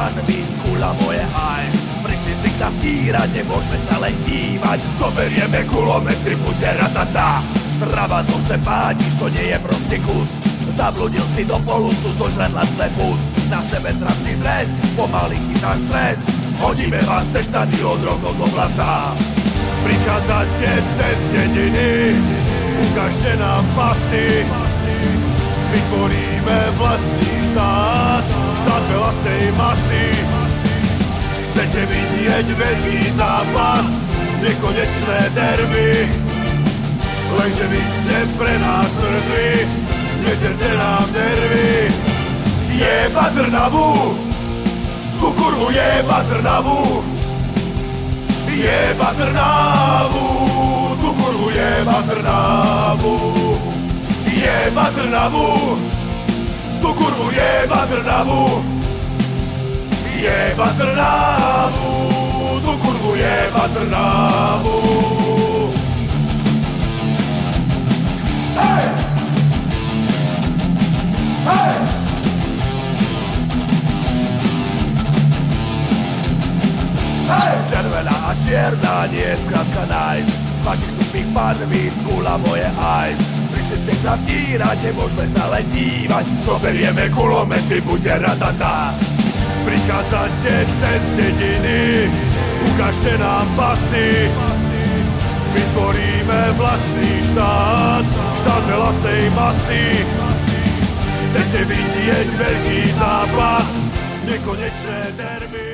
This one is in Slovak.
pánvi skúla moje aj. Prišli si k nám vtírať, nemôžeme sa len dívať. Zoberieme kulometry, bude ratata. Trava to se pádiš, to nie je proste kút. Zabludil si do polusu, zožradla slepút. Na sebe trapný dres, pomaly chytáš stres. Hodíme vás cez štadión rokov do blata. Prichádzate cez dediny, ukážte nám pasy. Vytvoríme vlastný štát, štát veľasej masy. Chcete vidieť veľký zápas, nekonečné derby. Lenže vy ste pre nás mŕtvi, nežerte nám nervy. Jeba Trnavu, tú kurvu jeba Trnavu. Jeba Trnavu, tú kurvu jeba Trnavu. Jeba Trnavu, tú kurvu jeba Trnavu. Jeba Trnavu, tú kurvu jeba Trnavu. Hej! Hej! Hej! Červená a čierna nie je skrátka nájsť. Z vašich tupých pánví skúla moje ajs. Prišli ste k nám dírať, nemôžeme sa len dívať. Zoberieme kulometry, bude ratata. Prichádzate cez dediny, ukážte nám pasy. Vytvoríme vlastný štát, štát veľasej masy. Chcete vidieť veľký zápas, nekonečné derby.